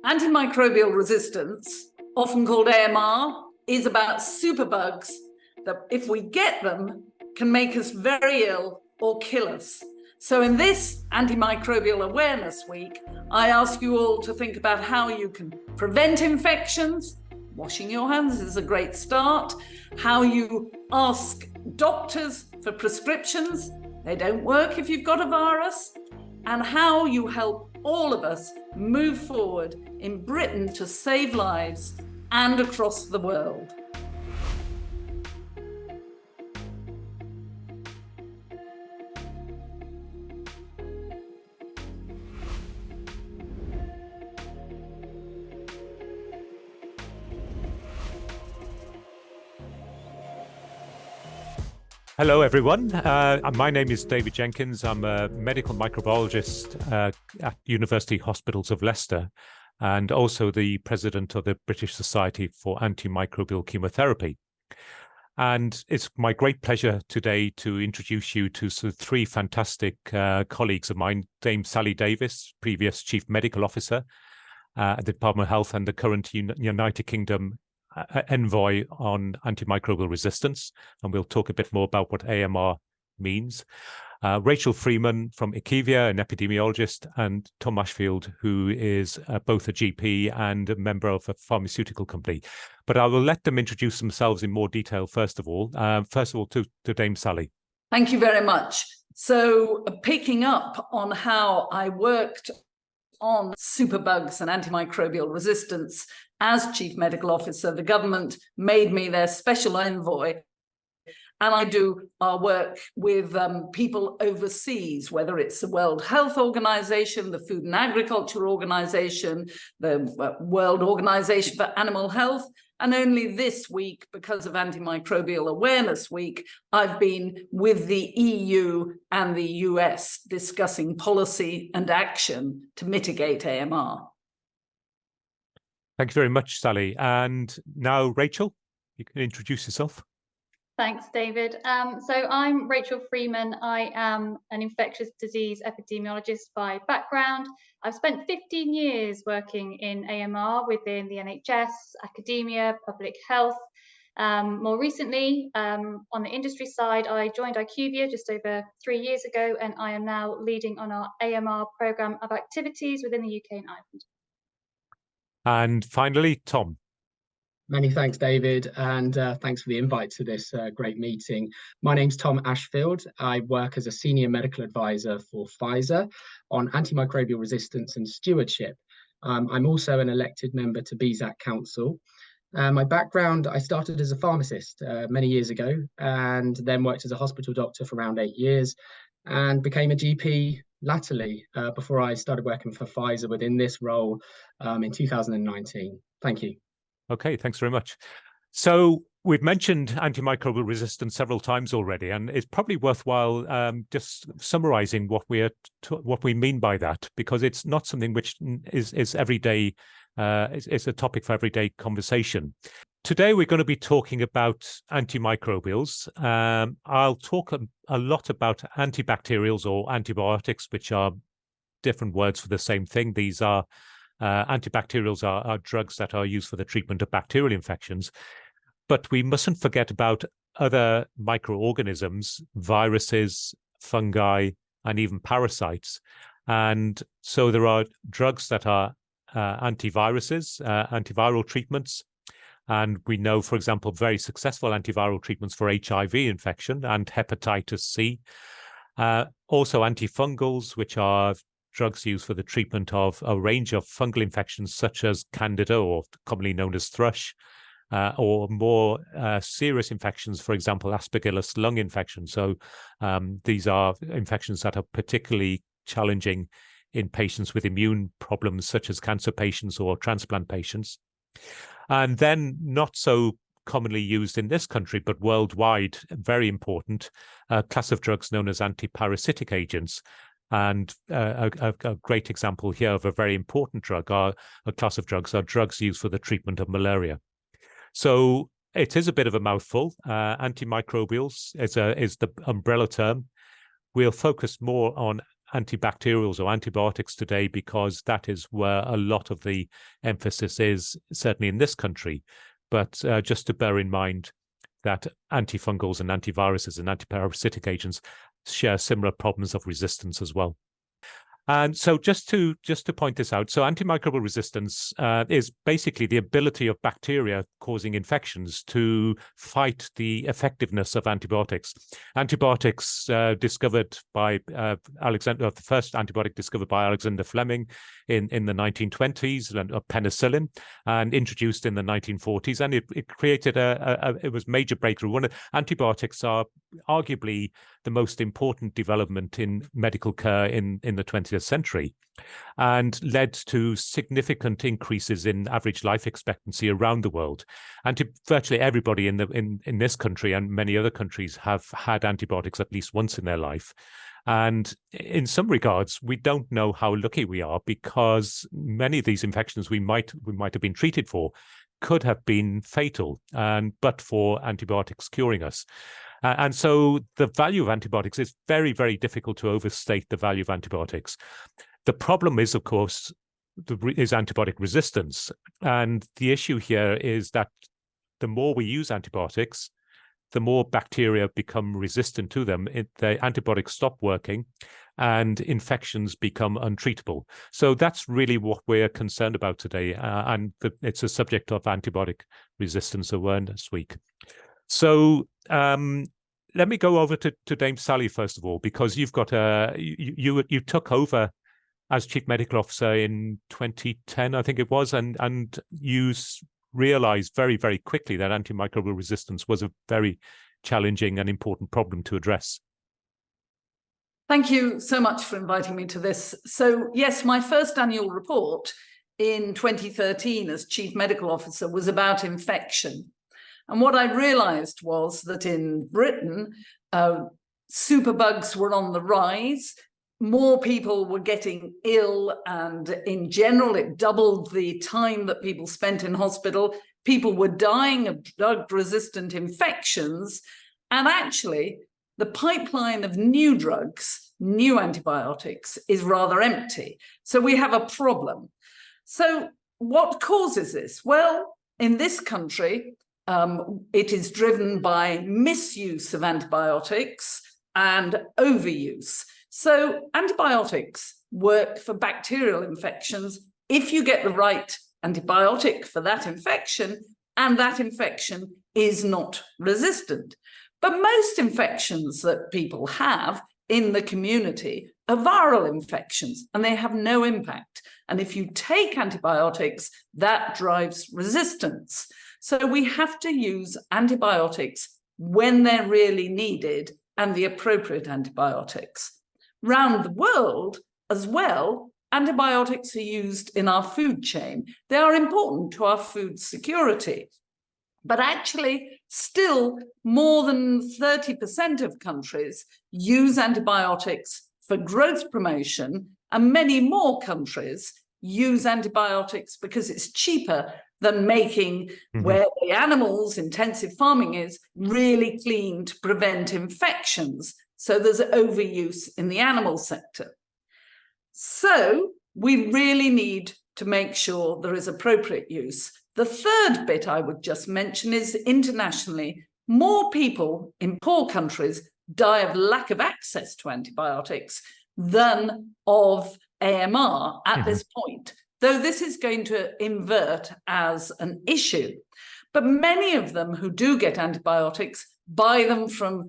Antimicrobial resistance, often called AMR, is about superbugs that, if we get them, can make us very ill or kill us. So in this Antimicrobial Awareness Week, I ask you all to think about how you can prevent infections. Washing your hands is a great start. How you ask doctors for prescriptions. They don't work if you've got a virus. And how you help all of us move forward in Britain to save lives and across the world. Hello, everyone. My name is David Jenkins. I'm a medical microbiologist at University Hospitals of Leicester and also the president of the British Society for Antimicrobial Chemotherapy. And it's my great pleasure today to introduce you to three fantastic colleagues of mine, Dame Sally Davis, previous Chief Medical Officer at the Department of Health and the current United Kingdom envoy on antimicrobial resistance, and we'll talk a bit more about what AMR means. Rachel Freeman from IQVIA, an epidemiologist, and Tom Ashfield, who is both a GP and a member of a pharmaceutical company. But I will let them introduce themselves in more detail, first of all. To Dame Sally. Thank you very much. So picking up on how I worked on superbugs and antimicrobial resistance as Chief Medical Officer, the government made me their special envoy. And I do our work with people overseas, whether it's the World Health Organization, the Food and Agriculture Organization, the World Organization for Animal Health. And only this week, because of Antimicrobial Awareness Week, I've been with the EU and the US discussing policy and action to mitigate AMR. Thank you very much, Sally. And now, Rachel, you can introduce yourself. Thanks, David. So I'm Rachel Freeman. I am an infectious disease epidemiologist by background. I've spent 15 years working in AMR within the NHS, academia, public health. More recently, on the industry side, I joined IQVIA just over 3 years ago, and I am now leading on our AMR programme of activities within the UK and Ireland. And finally, Tom. Many thanks, David, and thanks for the invite to this great meeting. My name's Tom Ashfield. I work as a senior medical advisor for Pfizer on antimicrobial resistance and stewardship. I'm also an elected member to BSAC Council. My background, I started as a pharmacist many years ago and then worked as a hospital doctor for around 8 years and became a GP latterly before I started working for Pfizer within this role in 2019. Thank you. Okay, thanks very much. So we've mentioned antimicrobial resistance several times already, and it's probably worthwhile just summarizing what we mean by that, because it's not something which is everyday. It's a topic for everyday conversation. Today we're going to be talking about antimicrobials. I'll talk a lot about antibacterials or antibiotics, which are different words for the same thing. These are antibacterials are drugs that are used for the treatment of bacterial infections, but we mustn't forget about other microorganisms, viruses, fungi, and even parasites. And so there are drugs that are antiviruses, antiviral treatments. And we know, for example, very successful antiviral treatments for HIV infection and hepatitis C. Also antifungals, which are drugs used for the treatment of a range of fungal infections such as Candida, or commonly known as thrush, or more serious infections, for example, Aspergillus lung infection. So these are infections that are particularly challenging in patients with immune problems such as cancer patients or transplant patients. And then not so commonly used in this country, but worldwide, very important, a class of drugs known as antiparasitic agents. And a great example here of a very important drug, a class of drugs, are drugs used for the treatment of malaria. So it is a bit of a mouthful. Antimicrobials is the umbrella term. We'll focus more on antibacterials or antibiotics today, because that is where a lot of the emphasis is, certainly in this country. But just to bear in mind that antifungals and antiviruses and antiparasitic agents share similar problems of resistance as well. And so just to point this out, so antimicrobial resistance is basically the ability of bacteria causing infections to fight the effectiveness of antibiotics. Antibiotics discovered by the first antibiotic discovered by Alexander Fleming in the 1920s, penicillin, and introduced in the 1940s, and it created it was major breakthrough. Antibiotics are arguably the most important development in medical care in the 20th century, and led to significant increases in average life expectancy around the world. And virtually everybody in this country and many other countries have had antibiotics at least once in their life. And in some regards, we don't know how lucky we are, because many of these infections we might have been treated for could have been fatal, but for antibiotics curing us. And so the value of antibiotics is very, very difficult to overstate the value of antibiotics. The problem is, of course, is antibiotic resistance. And the issue here is that the more we use antibiotics, the more bacteria become resistant to them. The antibiotics stop working and infections become untreatable. So that's really what we're concerned about today. And it's a subject of Antibiotic Resistance Awareness Week. So let me go over to Dame Sally first of all, because you've got you took over as Chief Medical Officer in 2010, I think it was, and you realized very, very quickly that antimicrobial resistance was a very challenging and important problem to address. Thank you so much for inviting me to this. So yes, my first annual report in 2013 as Chief Medical Officer was about infection. And what I realized was that in Britain, superbugs were on the rise. More people were getting ill, and in general, it doubled the time that people spent in hospital. People were dying of drug-resistant infections, and actually, the pipeline of new drugs, new antibiotics, is rather empty. So we have a problem. So what causes this? Well, in this country, it is driven by misuse of antibiotics and overuse. So antibiotics work for bacterial infections if you get the right antibiotic for that infection, and that infection is not resistant. But most infections that people have in the community are viral infections, and they have no impact. And if you take antibiotics, that drives resistance. So we have to use antibiotics when they're really needed and the appropriate antibiotics. Round the world as well, antibiotics are used in our food chain. They are important to our food security. But actually, still more than 30% of countries use antibiotics for growth promotion, and many more countries use antibiotics because it's cheaper than making where the animals, intensive farming is, really clean to prevent infections. So there's overuse in the animal sector. So we really need to make sure there is appropriate use. The third bit I would just mention is internationally, more people in poor countries die of lack of access to antibiotics than of AMR at this point, though this is going to invert as an issue. But many of them who do get antibiotics buy them from,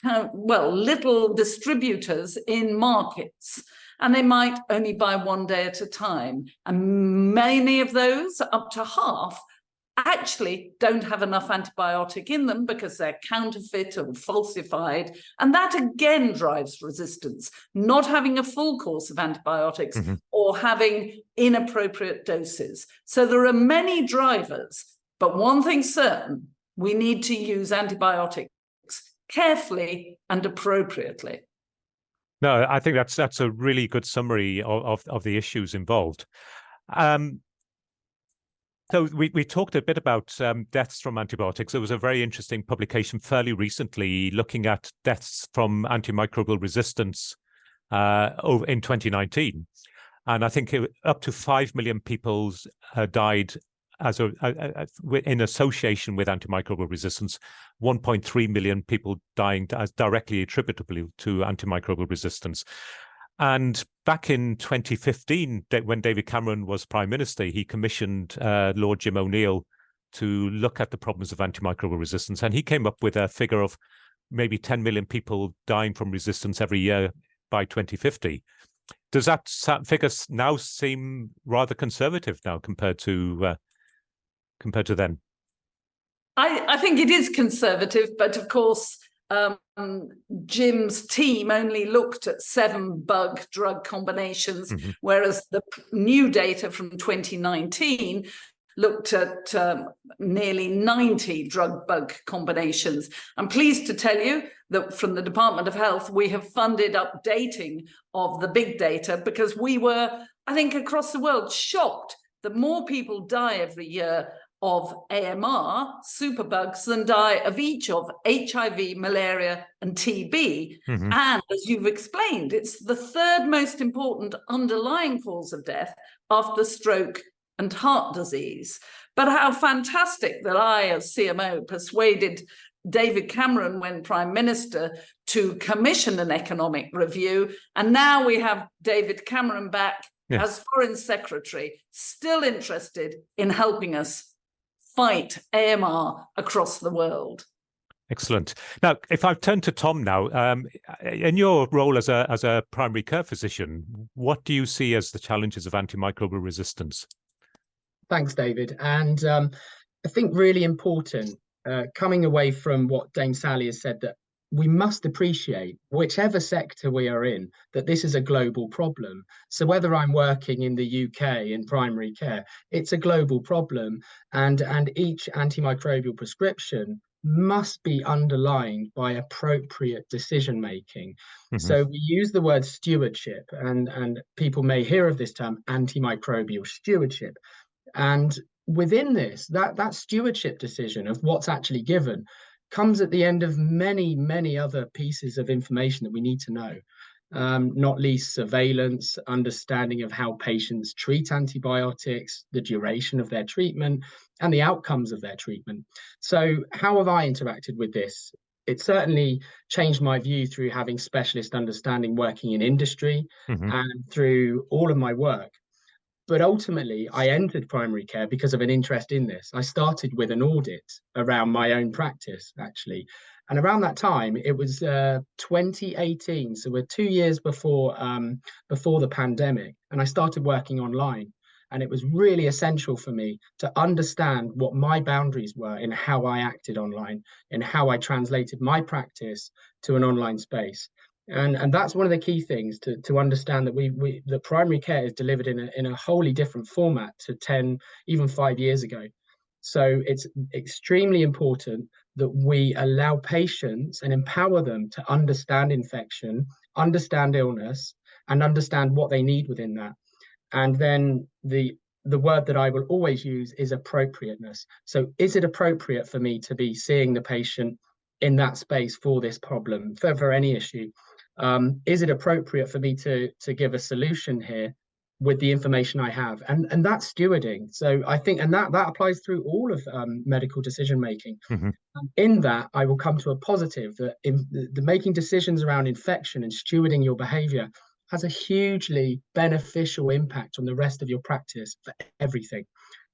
little distributors in markets, and they might only buy one day at a time. And many of those, up to half, actually don't have enough antibiotic in them because they're counterfeit or falsified. And that again drives resistance, not having a full course of antibiotics or having inappropriate doses. So there are many drivers, but one thing's certain, we need to use antibiotics carefully and appropriately. No, I think that's a really good summary of the issues involved. So we talked a bit about deaths from antibiotics. There was a very interesting publication fairly recently looking at deaths from antimicrobial resistance over in 2019. And I think up to 5 million people died as in association with antimicrobial resistance, 1.3 million people dying as directly attributable to antimicrobial resistance. And back in 2015, when David Cameron was Prime Minister, he commissioned Lord Jim O'Neill to look at the problems of antimicrobial resistance. And he came up with a figure of maybe 10 million people dying from resistance every year by 2050. Does that figure now seem rather conservative now compared to then? I think it is conservative, but of course, Jim's team only looked at 7 bug drug combinations, whereas the new data from 2019 looked at nearly 90 drug bug combinations. I'm pleased to tell you that from the Department of Health, we have funded updating of the big data because we were, I think, across the world shocked that more people die every year of AMR, superbugs, than die of each of HIV, malaria, and TB. And as you've explained, it's the 3rd most important underlying cause of death after stroke and heart disease. But how fantastic that I, as CMO, persuaded David Cameron, when Prime Minister, to commission an economic review. And now we have David Cameron back as Foreign Secretary, still interested in helping us fight AMR across the world. Excellent. Now, if I turn to Tom now, in your role as a primary care physician, what do you see as the challenges of antimicrobial resistance? Thanks, David. And I think really important, coming away from what Dame Sally has said, that we must appreciate, whichever sector we are in, that this is a global problem. So whether I'm working in the UK in primary care, it's a global problem, and each antimicrobial prescription must be underlined by appropriate decision making. So we use the word stewardship, and people may hear of this term, antimicrobial stewardship. And within this, that stewardship decision of what's actually given comes at the end of many, many other pieces of information that we need to know, not least surveillance, understanding of how patients treat antibiotics, the duration of their treatment, and the outcomes of their treatment. So how have I interacted with this? It certainly changed my view through having specialist understanding working in industry and through all of my work. But ultimately, I entered primary care because of an interest in this. I started with an audit around my own practice, actually. And around that time, it was 2018. So we're 2 years before the pandemic. And I started working online. And it was really essential for me to understand what my boundaries were in how I acted online, in how I translated my practice to an online space. And that's one of the key things to understand, that the primary care is delivered in a wholly different format to 10, even 5 years ago. So it's extremely important that we allow patients and empower them to understand infection, understand illness, and understand what they need within that. And then the word that I will always use is appropriateness. So is it appropriate for me to be seeing the patient in that space for this problem, for any issue? Is it appropriate for me to give a solution here with the information I have? And that's stewarding. So I think, and that applies through all of medical decision making. In that, I will come to a positive, that in the making decisions around infection and stewarding your behavior has a hugely beneficial impact on the rest of your practice for everything,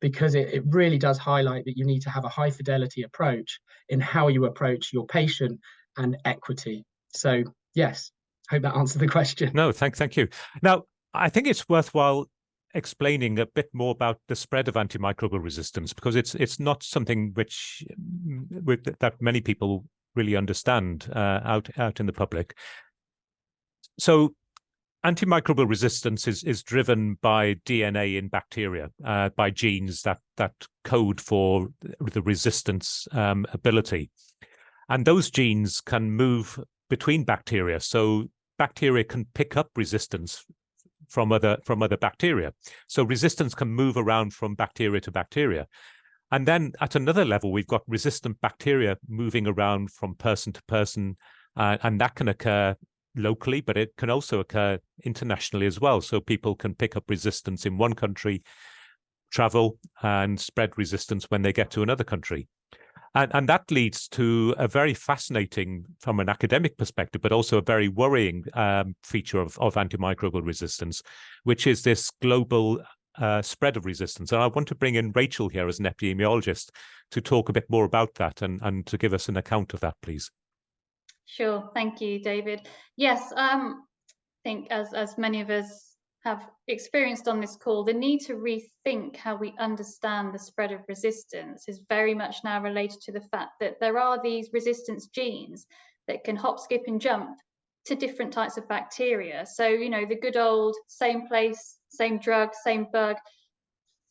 because it really does highlight that you need to have a high fidelity approach in how you approach your patient and equity. So yes, hope that answered the question. No, thank you. Now, I think it's worthwhile explaining a bit more about the spread of antimicrobial resistance, because it's not something that many people really understand out in the public. So antimicrobial resistance is driven by DNA in bacteria, by genes that code for the resistance ability. And those genes can move between bacteria. So bacteria can pick up resistance from other bacteria. So resistance can move around from bacteria to bacteria. And then at another level, we've got resistant bacteria moving around from person to person, and that can occur locally, but it can also occur internationally as well. So people can pick up resistance in one country, travel and spread resistance when they get to another country. And that leads to a very fascinating, from an academic perspective, but also a very worrying feature of antimicrobial resistance, which is this global spread of resistance. And I want to bring in Rachel here as an epidemiologist to talk a bit more about that and to give us an account of that, please. Sure, thank you, David. Yes, I think as many of us have experienced on this call, the need to rethink how we understand the spread of resistance is very much now related to the fact that there are these resistance genes that can hop, skip and jump to different types of bacteria. So, you know, the good old same place, same drug, same bug,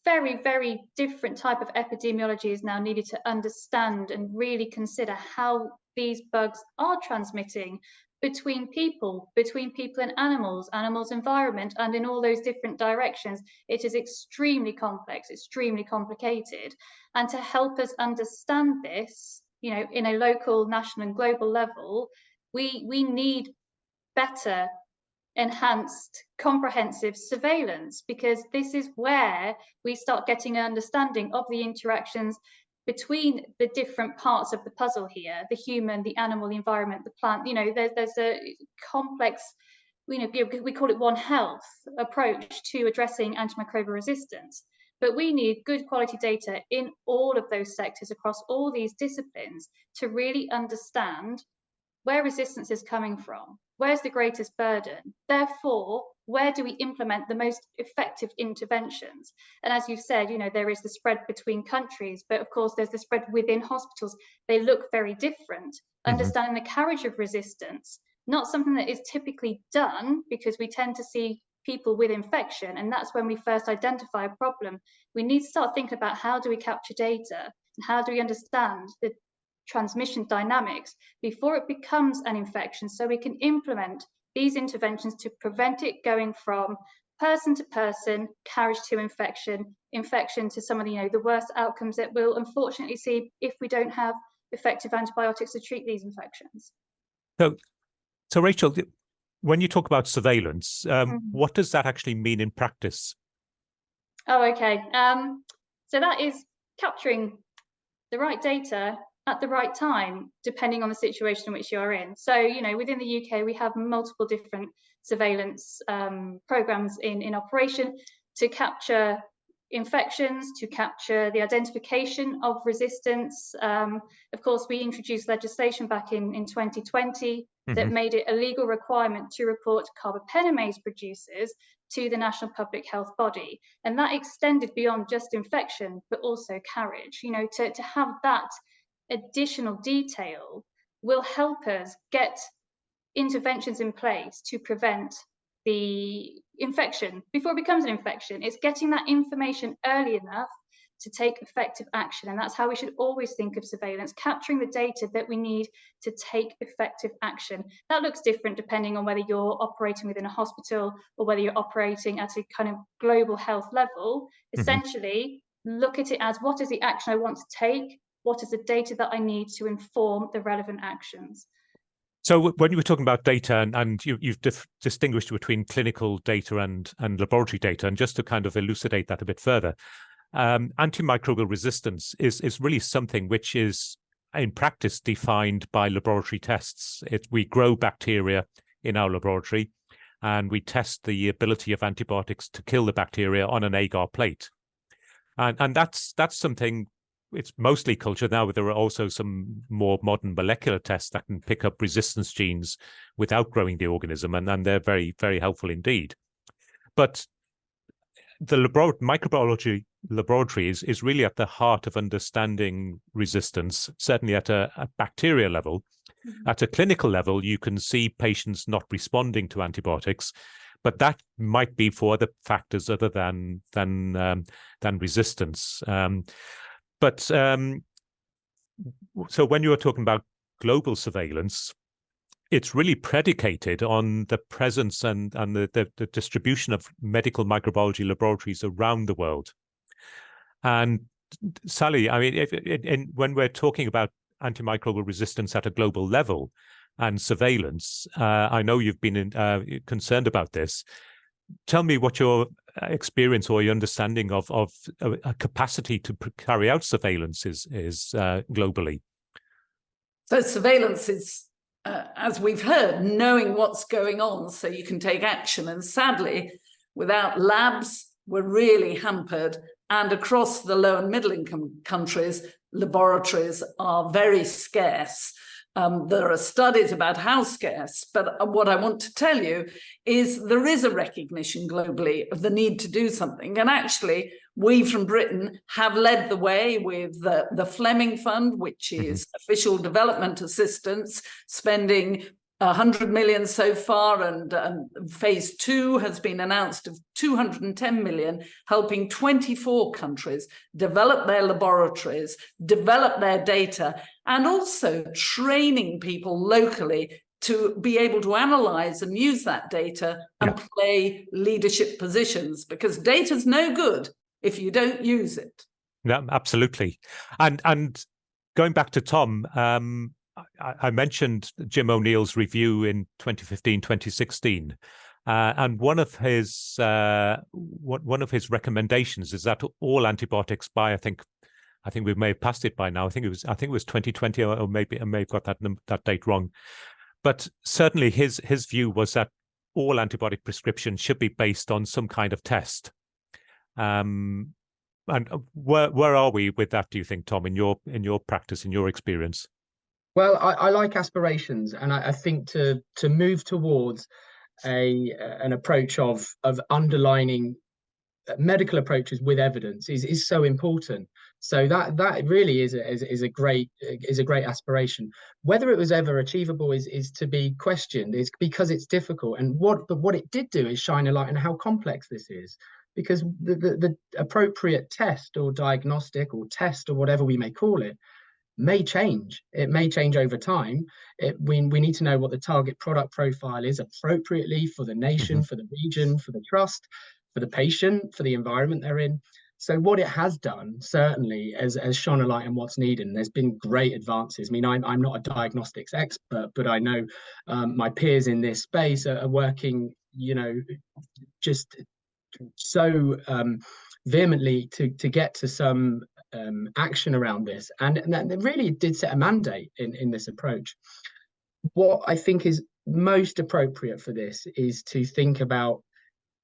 very, very different type of epidemiology is now needed to understand and really consider how these bugs are transmitting between people and animals, environment, and in all those different directions. It is extremely complex, extremely complicated. And to help us understand this, you know, in a local, national and global level, we need better, enhanced, comprehensive surveillance, because this is where we start getting an understanding of the interactions between the different parts of the puzzle here, the human, the animal, the environment, the plant. You know, there's a complex, you know, we call it One Health approach to addressing antimicrobial resistance. But we need good quality data in all of those sectors across all these disciplines to really understand where resistance is coming from, where's the greatest burden, therefore, where do we implement the most effective interventions? And as you've said, you know, there is the spread between countries, but of course there's the spread within hospitals. They look very different. Understanding the carriage of resistance, not something that is typically done, because we tend to see people with infection, and that's when we first identify a problem. We need to start thinking about how do we capture data and how do we understand the transmission dynamics before it becomes an infection, so we can implement these interventions to prevent it going from person to person, carriage to infection, infection to some of the, you know, the worst outcomes that we'll unfortunately see if we don't have effective antibiotics to treat these infections. So Rachel, when you talk about surveillance, what does that actually mean in practice? Oh, okay. So that is capturing the right data at the right time, depending on the situation in which you're in. So, you know, within the UK, we have multiple different surveillance programs in operation to capture infections, to capture the identification of resistance. Of course, we introduced legislation back in 2020 that made it a legal requirement to report carbapenemase producers to the National Public Health Body. And that extended beyond just infection, but also carriage. You know, to have that additional detail will help us get interventions in place to prevent the infection before it becomes an infection. It's getting that information early enough to take effective action. And that's how we should always think of surveillance, capturing the data that we need to take effective action. That looks different depending on whether you're operating within a hospital or whether you're operating at a kind of global health level. Essentially, look at it as, what is the action I want to take? What is the data that I need to inform the relevant actions? So when you were talking about data, and you've distinguished between clinical data and laboratory data, and just to kind of elucidate that a bit further, antimicrobial resistance is really something which is in practice defined by laboratory tests. We grow bacteria in our laboratory and we test the ability of antibiotics to kill the bacteria on an agar plate. And that's something. It's mostly culture now, but there are also some more modern molecular tests that can pick up resistance genes without growing the organism, and they're very, very helpful indeed. But the microbiology laboratory is really at the heart of understanding resistance, certainly at a bacteria level. At a clinical level, you can see patients not responding to antibiotics, but that might be for other factors other than resistance. So when you are talking about global surveillance, it's really predicated on the presence and the distribution of medical microbiology laboratories around the world. And Sally, I mean, when we're talking about antimicrobial resistance at a global level, and surveillance. I know you've been concerned about this. Tell me what your experience or your understanding of a capacity to carry out surveillance is globally. So surveillance is, as we've heard, knowing what's going on so you can take action. And sadly, without labs, we're really hampered. And across the low and middle income countries, laboratories are very scarce. There are studies about how scarce, but what I want to tell you is there is a recognition globally of the need to do something. And actually, we from Britain have led the way with the Fleming Fund, which is official development assistance, spending 100 million so far, and phase 2 has been announced of 210 million, helping 24 countries develop their laboratories, develop their data, and also training people locally to be able to analyze and use that data and play leadership positions, because data's no good if you don't use it. Yeah, absolutely. And going back to Tom, I mentioned Jim O'Neill's review in 2015, 2016, and one of his recommendations is that all antibiotics by I think we may have passed it by now. I think it was 2020, or maybe I may have got that date wrong. But certainly his view was that all antibiotic prescriptions should be based on some kind of test. And where are we with that, do you think, Tom, in your practice, in your experience? Well, I like aspirations, and I think to move towards an approach of underlining medical approaches with evidence is so important. So that really is a great aspiration. Whether it was ever achievable is to be questioned. It's because it's difficult, and what it did do is shine a light on how complex this is. Because the appropriate test or diagnostic or test or whatever we may call it may change. It may change over time. We need to know what the target product profile is appropriately for the nation, for the region, for the trust, for the patient, for the environment they're in. So what it has done certainly has shone a light on what's needed. And there's been great advances. I mean, I'm not a diagnostics expert, but I know my peers in this space are working, just so vehemently to get to some action around this, and that really did set a mandate in this approach. What I think is most appropriate for this is to think about,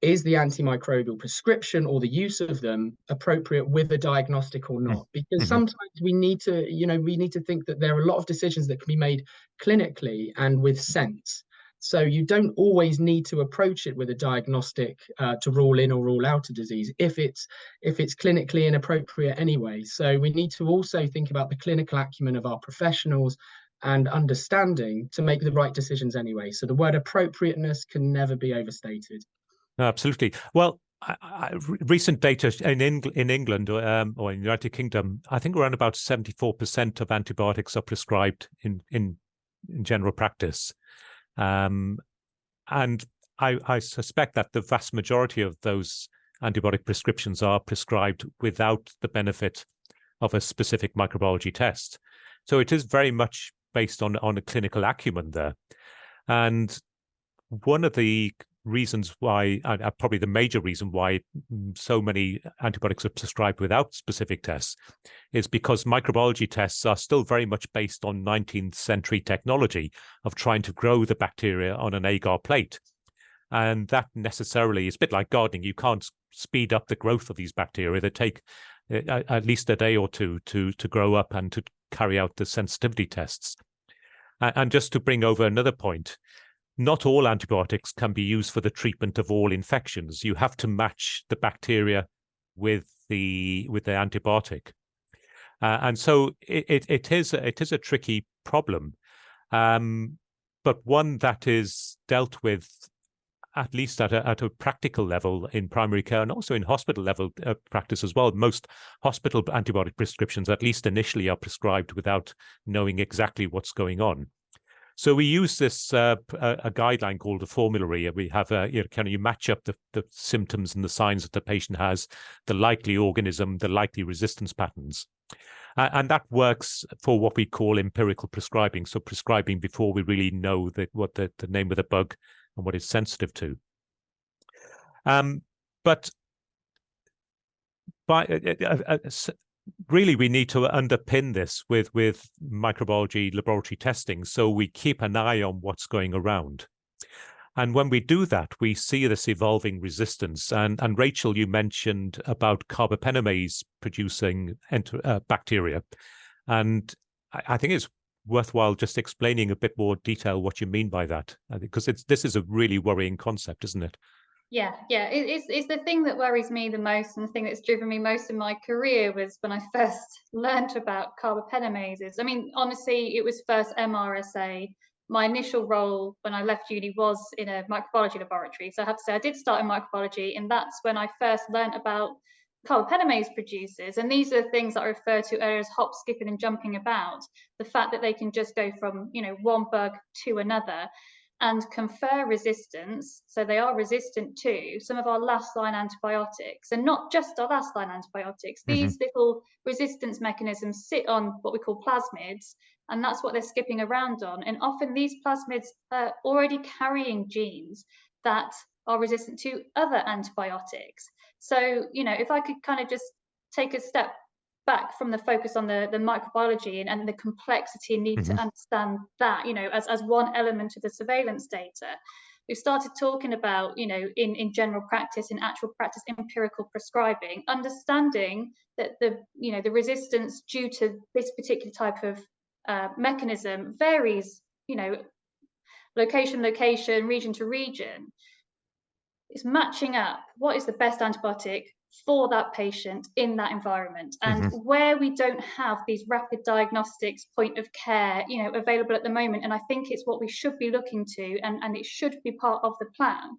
is the antimicrobial prescription or the use of them appropriate with a diagnostic or not? Because sometimes we need to think that there are a lot of decisions that can be made clinically and with sense. So you don't always need to approach it with a diagnostic to rule in or rule out a disease if it's clinically inappropriate anyway. So we need to also think about the clinical acumen of our professionals and understanding to make the right decisions anyway. So the word appropriateness can never be overstated. No, absolutely. Well, recent data in England or in the United Kingdom, I think around about 74% of antibiotics are prescribed in general practice. And I suspect that the vast majority of those antibiotic prescriptions are prescribed without the benefit of a specific microbiology test. So it is very much based on a clinical acumen there. And one of the reasons why, probably the major reason why so many antibiotics are prescribed without specific tests, is because microbiology tests are still very much based on 19th century technology of trying to grow the bacteria on an agar plate. And that necessarily is a bit like gardening. You can't speed up the growth of these bacteria. They take at least a day or two to grow up and to carry out the sensitivity tests. And just to bring over another point, not all antibiotics can be used for the treatment of all infections. You have to match the bacteria with the antibiotic, and so it is a tricky problem, but one that is dealt with at least at a practical level in primary care and also in hospital level practice as well. Most hospital antibiotic prescriptions, at least initially, are prescribed without knowing exactly what's going on. So we use this a guideline called a formulary. We have you match up the symptoms and the signs that the patient has, the likely organism, the likely resistance patterns. And that works for what we call empirical prescribing. So prescribing before we really know what the name of the bug and what it's sensitive to. But really, we need to underpin this with microbiology laboratory testing, so we keep an eye on what's going around. And when we do that, we see this evolving resistance. And Rachel, you mentioned about carbapenemase producing bacteria. And I think it's worthwhile just explaining a bit more detail what you mean by that, because this is a really worrying concept, isn't it? Yeah, it's the thing that worries me the most, and the thing that's driven me most in my career was when I first learned about carbapenemases. I mean, honestly, it was first MRSA. My initial role when I left uni was in a microbiology laboratory. So I have to say I did start in microbiology, and that's when I first learned about carbapenemase producers. And these are the things that I refer to as hop, skipping and jumping about. The fact that they can just go from, one bug to another and confer resistance. So they are resistant to some of our last line antibiotics, and not just our last line antibiotics. These little resistance mechanisms sit on what we call plasmids, and that's what they're skipping around on. And often these plasmids are already carrying genes that are resistant to other antibiotics. So, if I could kind of just take a step back from the focus on the microbiology and the complexity and need to understand that, as one element of the surveillance data. We've started talking about, in general practice, in actual practice, empirical prescribing, understanding that the resistance due to this particular type of mechanism varies, location, region to region. It's matching up what is the best antibiotic for that patient in that environment. And where we don't have these rapid diagnostics point of care, available at the moment, and I think it's what we should be looking to, and it should be part of the plan.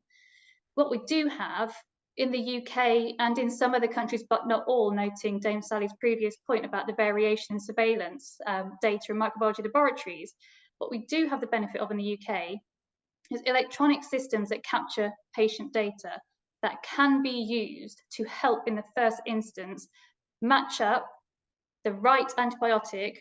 What we do have in the UK and in some other countries, but not all, noting Dame Sally's previous point about the variation in surveillance data in microbiology laboratories, what we do have the benefit of in the UK is electronic systems that capture patient data that can be used to help in the first instance match up the right antibiotic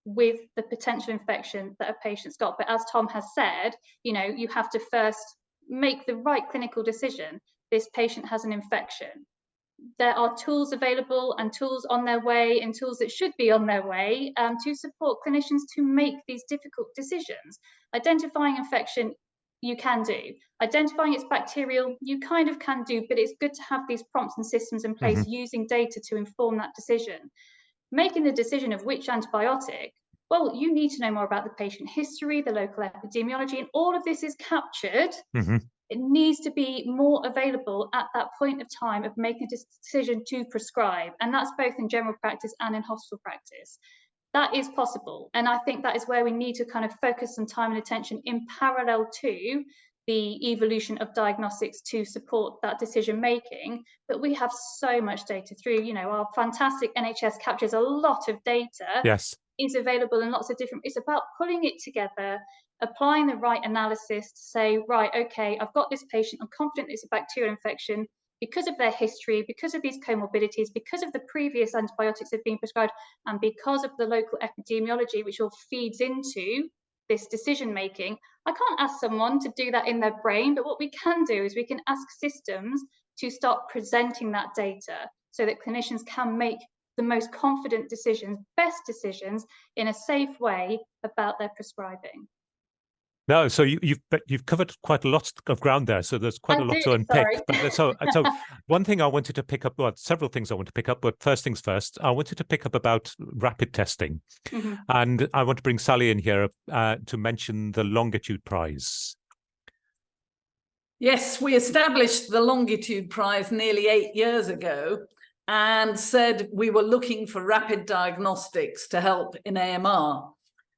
with the potential infection that a patient's got. But as Tom has said, you have to first make the right clinical decision. This patient has an infection. There are tools available and tools on their way, and tools that should be on their way to support clinicians to make these difficult decisions. Identifying infection, you can do. Identifying it's bacterial, you kind of can do, but it's good to have these prompts and systems in place using data to inform that decision. Making the decision of which antibiotic, well, you need to know more about the patient history, the local epidemiology, and all of this is captured. It needs to be more available at that point of time of making a decision to prescribe. And that's both in general practice and in hospital practice. That is possible. And I think that is where we need to kind of focus some time and attention in parallel to the evolution of diagnostics to support that decision making. But we have so much data through, our fantastic NHS captures a lot of data. Yes. Is available in lots of different, it's about pulling it together, applying the right analysis to say, right, okay, I've got this patient, I'm confident it's a bacterial infection because of their history, because of these comorbidities, because of the previous antibiotics that have been prescribed, and because of the local epidemiology, which all feeds into this decision making. I can't ask someone to do that in their brain, but what we can do is we can ask systems to start presenting that data so that clinicians can make the most confident decisions, best decisions in a safe way about their prescribing. No, so you've covered quite a lot of ground there, so there's quite a lot to unpick. But so one thing I wanted to pick up, well, several things I want to pick up, but first things first, I wanted to pick up about rapid testing, and I want to bring Sally in here to mention the Longitude Prize. Yes, we established the Longitude Prize nearly 8 years ago, and said we were looking for rapid diagnostics to help in AMR.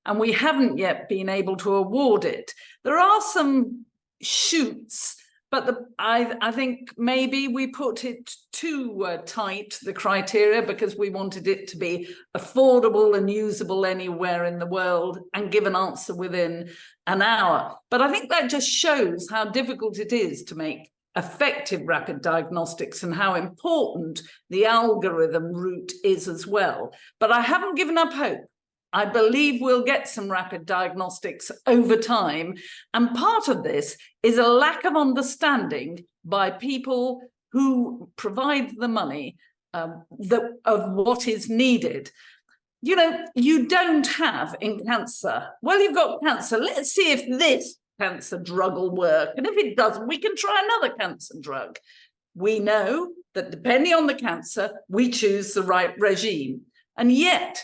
And we haven't yet been able to award it. There are some shoots, But I think maybe we put it too tight, the criteria, because we wanted it to be affordable and usable anywhere in the world and give an answer within an hour. But I think that just shows how difficult it is to make effective rapid diagnostics and how important the algorithm route is as well. But I haven't given up hope. I believe we'll get some rapid diagnostics over time. And part of this is a lack of understanding by people who provide the money of what is needed. You know, you don't have in cancer, well, you've got cancer, let's see if this cancer drug will work. And if it doesn't, we can try another cancer drug. We know that depending on the cancer, we choose the right regime. And yet,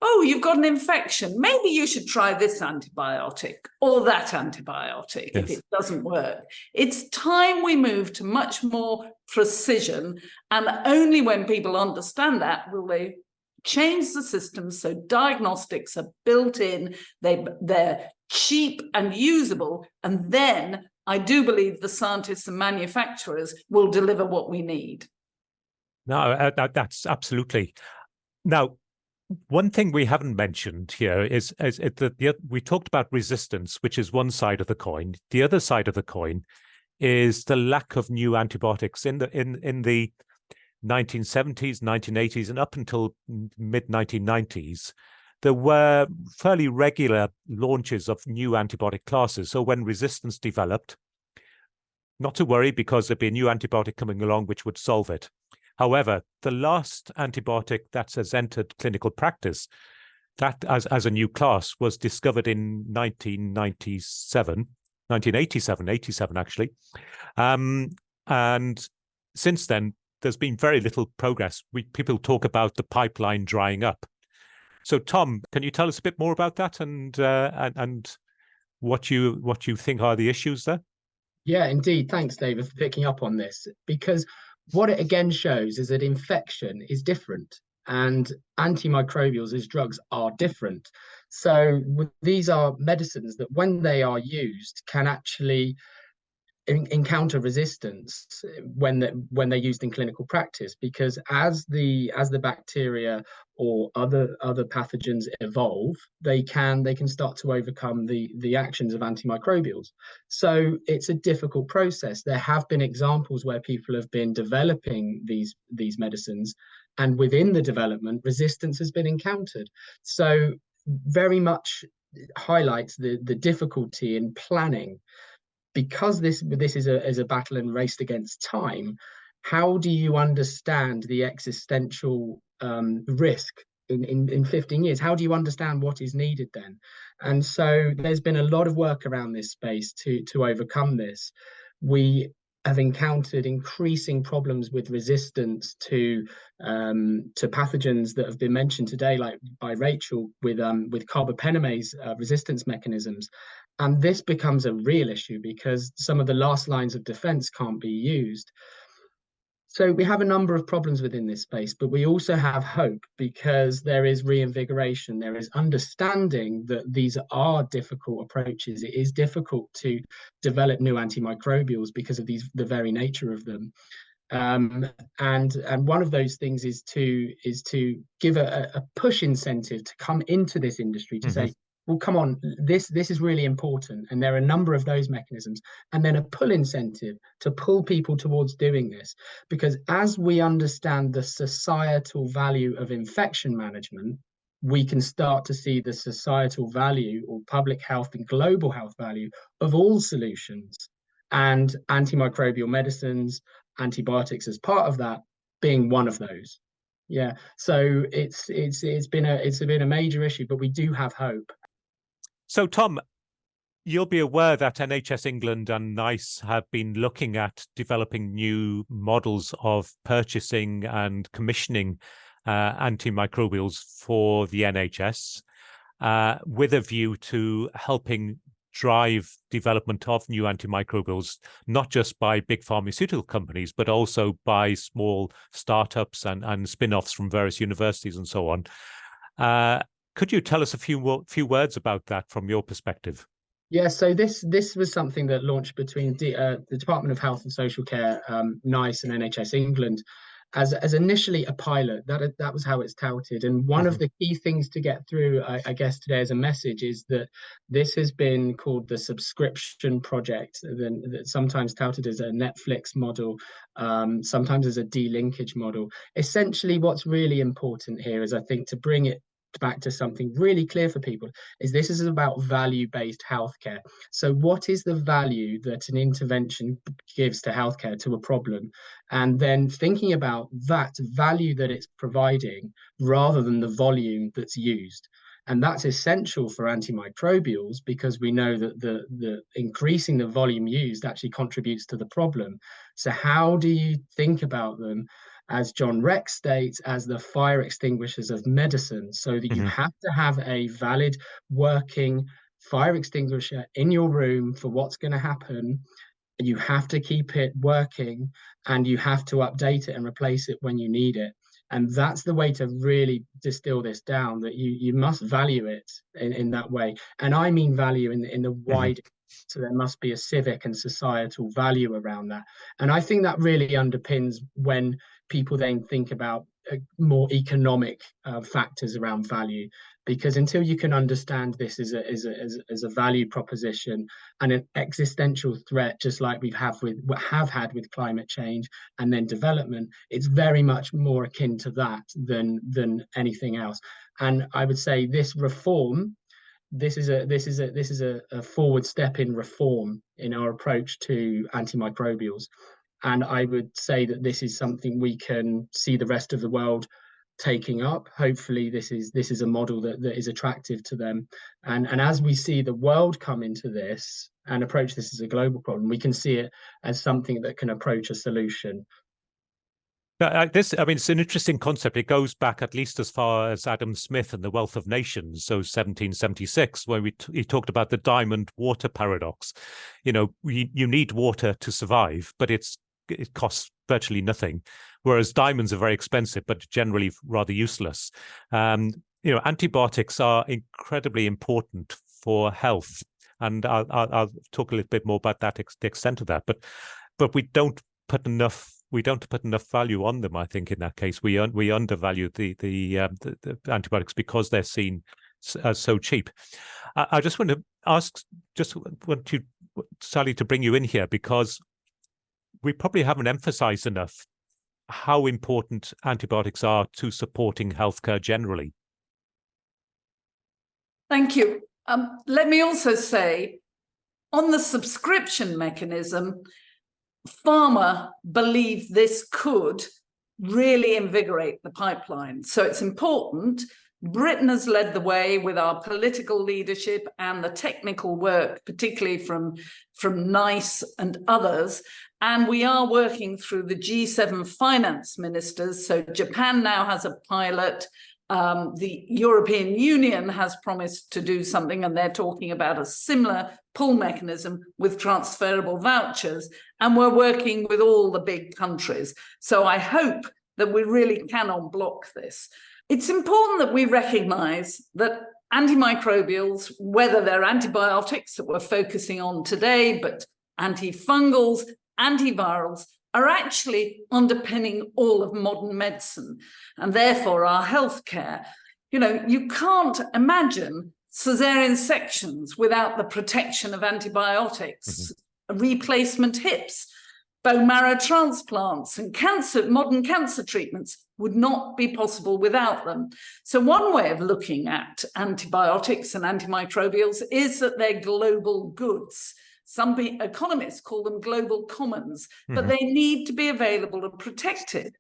oh, you've got an infection. Maybe you should try this antibiotic or that antibiotic if it doesn't work. It's time we move to much more precision. And only when people understand that will they change the system so diagnostics are built in, they're cheap and usable. And then I do believe the scientists and manufacturers will deliver what we need. No, that's absolutely. Now, one thing we haven't mentioned here is that we talked about resistance, which is one side of the coin. The other side of the coin is the lack of new antibiotics in the 1970s, 1980s, and up until mid-1990s. There were fairly regular launches of new antibiotic classes. So when resistance developed, not to worry because there'd be a new antibiotic coming along which would solve it. However, the last antibiotic that has entered clinical practice, that as a new class, was discovered in 1987 actually. And since then, there's been very little progress. People talk about the pipeline drying up. So, Tom, can you tell us a bit more about that and what you think are the issues there? Yeah, indeed. Thanks, David, for picking up on this, because what it again shows is that infection is different and antimicrobials as drugs are different. So these are medicines that when they are used can actually encounter resistance when they're used in clinical practice, because as the bacteria or other pathogens evolve, they can start to overcome the actions of antimicrobials. So it's a difficult process. There have been examples where people have been developing these medicines, and within the development, resistance has been encountered. So very much highlights the difficulty in planning. Because this is a battle and raced against time, how do you understand the existential risk in 15 years? How do you understand what is needed then? And so there's been a lot of work around this space to overcome this. We have encountered increasing problems with resistance to pathogens that have been mentioned today, like by Rachel, with carbapenemase resistance mechanisms. And this becomes a real issue because some of the last lines of defense can't be used. So we have a number of problems within this space, but we also have hope because there is reinvigoration. There is understanding that these are difficult approaches. It is difficult to develop new antimicrobials because of the very nature of them. And one of those things is to give a push incentive to come into this industry to say, well, come on, this is really important. And there are a number of those mechanisms. And then a pull incentive to pull people towards doing this. Because as we understand the societal value of infection management, we can start to see the societal value or public health and global health value of all solutions. And antimicrobial medicines, antibiotics as part of that being one of those. Yeah, so it's been a major issue, but we do have hope. So, Tom, you'll be aware that NHS England and NICE have been looking at developing new models of purchasing and commissioning antimicrobials for the NHS with a view to helping drive development of new antimicrobials, not just by big pharmaceutical companies, but also by small startups and spin-offs from various universities and so on. Could you tell us a few words about that from your perspective? Yeah, so this was something that launched between the Department of Health and Social Care, NICE, and NHS England, as initially a pilot. That was how it's touted. And one of the key things to get through, I guess, today as a message is that this has been called the subscription project, that sometimes touted as a Netflix model, sometimes as a delinkage model. Essentially, what's really important here is, I think, to bring it back to something really clear for people, is this is about value-based healthcare. So what is the value that an intervention gives to healthcare, to a problem, and then thinking about that value that it's providing rather than the volume that's used. And that's essential for antimicrobials, because we know that the increasing the volume used actually contributes to the problem. So how do you think about them, as John Rex states, as the fire extinguishers of medicine, so that you have to have a valid working fire extinguisher in your room for what's going to happen. You have to keep it working, and you have to update it and replace it when you need it. And that's the way to really distill this down, that you must value it in that way. And I mean value in the wide, so there must be a civic and societal value around that. And I think that really underpins when people then think about more economic factors around value, because until you can understand this as a value proposition and an existential threat, just like we have had with climate change and then development, it's very much more akin to that than anything else. And I would say this reform, this is a forward step in reform in our approach to antimicrobials. And I would say that this is something we can see the rest of the world taking up. Hopefully this is a model that is attractive to them. And as we see the world come into this and approach this as a global problem, we can see it as something that can approach a solution. It's an interesting concept. It goes back at least as far as Adam Smith and The Wealth of Nations, so 1776, where he talked about the diamond water paradox. You know, you need water to survive, but it costs virtually nothing, whereas diamonds are very expensive, but generally rather useless. Antibiotics are incredibly important for health, and I'll talk a little bit more about that, the extent of that. But we don't put enough value on them. I think in that case we undervalue the antibiotics because they're seen as so cheap. I just want you, Sally, to bring you in here, because we probably haven't emphasized enough how important antibiotics are to supporting healthcare generally. Thank you. Let me also say, on the subscription mechanism, pharma believe this could really invigorate the pipeline. So it's important. Britain has led the way with our political leadership and the technical work, particularly from NICE and others. And we are working through the G7 finance ministers. So Japan now has a pilot. The European Union has promised to do something, and they're talking about a similar pull mechanism with transferable vouchers. And we're working with all the big countries. So I hope that we really can unblock this. It's important that we recognize that antimicrobials, whether they're antibiotics that we're focusing on today, but antifungals, antivirals, are actually underpinning all of modern medicine and therefore our healthcare. You know, you can't imagine cesarean sections without the protection of antibiotics, replacement hips, bone marrow transplants, and modern cancer treatments would not be possible without them. So one way of looking at antibiotics and antimicrobials is that they're global goods. Some economists call them global commons, but they need to be available and protected.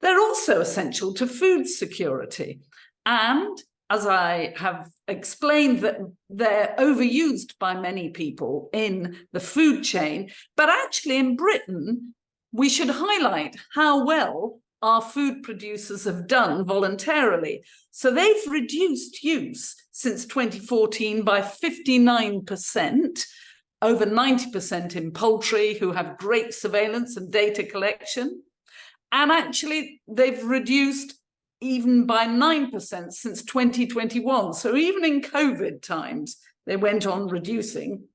They're also essential to food security. And as I have explained, that they're overused by many people in the food chain. But actually in Britain, we should highlight how well our food producers have done voluntarily. So they've reduced use since 2014 by 59%. Over 90% in poultry, who have great surveillance and data collection. And actually, they've reduced even by 9% since 2021. So even in COVID times, they went on reducing.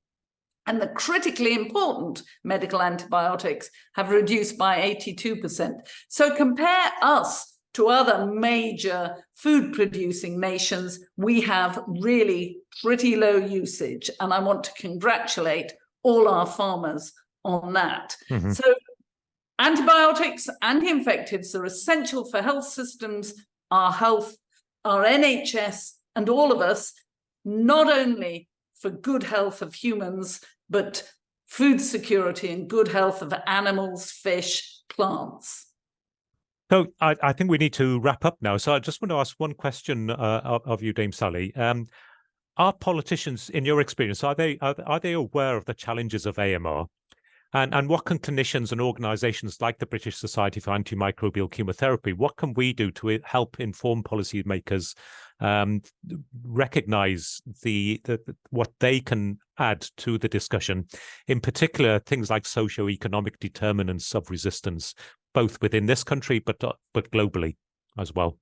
And the critically important medical antibiotics have reduced by 82%. So compare us to other major food-producing nations, we have really pretty low usage. And I want to congratulate all our farmers on that. Mm-hmm. So antibiotics, anti-infectives are essential for health systems, our health, our NHS, and all of us, not only for good health of humans, but food security and good health of animals, fish, plants. So I think we need to wrap up now. So I just want to ask one question of you, Dame Sally. Are politicians, in your experience, are they aware of the challenges of AMR? And what can clinicians and organisations like the British Society for Antimicrobial Chemotherapy, what can we do to help inform policymakers recognise what they can add to the discussion, in particular things like socio-economic determinants of resistance, both within this country but globally as well?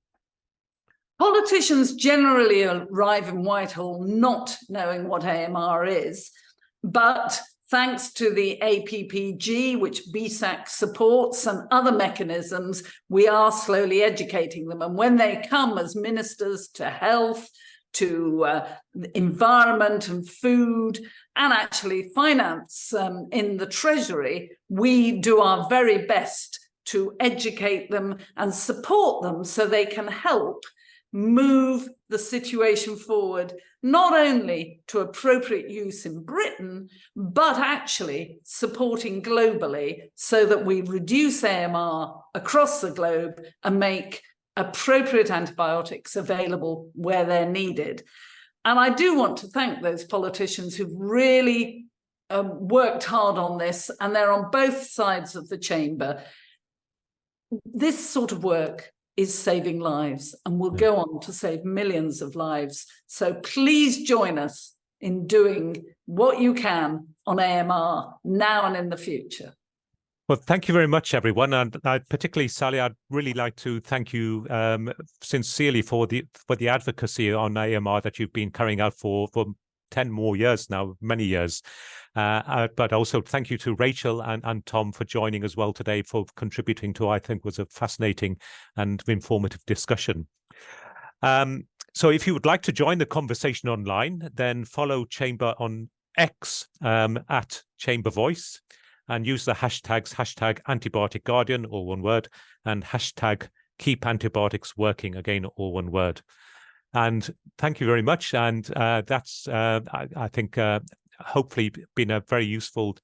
Politicians generally arrive in Whitehall not knowing what AMR is, but thanks to the APPG, which BSAC supports, and other mechanisms, we are slowly educating them. And when they come as ministers to health, to environment and food, and actually finance in the Treasury, we do our very best to educate them and support them so they can help move the situation forward, not only to appropriate use in Britain, but actually supporting globally so that we reduce AMR across the globe and make appropriate antibiotics available where they're needed. And I do want to thank those politicians who've really worked hard on this, and they're on both sides of the chamber. This sort of work is saving lives and will go on to save millions of lives. So please join us in doing what you can on AMR now and in the future. Well, thank you very much, everyone. And particularly, Sally, I'd really like to thank you sincerely for the advocacy on AMR that you've been carrying out for 10 more years now, many years. But also thank you to Rachel and Tom for joining as well today, for contributing to, I think, was a fascinating and informative discussion. So if you would like to join the conversation online, then follow Chamber on X at Chamber Voice, and use the hashtags #antibiotic guardian, all one word, and #keep antibiotics working, again, all one word. And thank you very much. And that's, I think, hopefully been a very useful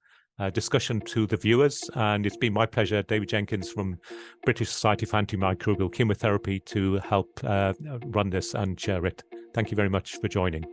discussion to the viewers. And it's been my pleasure, David Jenkins from British Society for Antimicrobial Chemotherapy, to help run this and share it. Thank you very much for joining.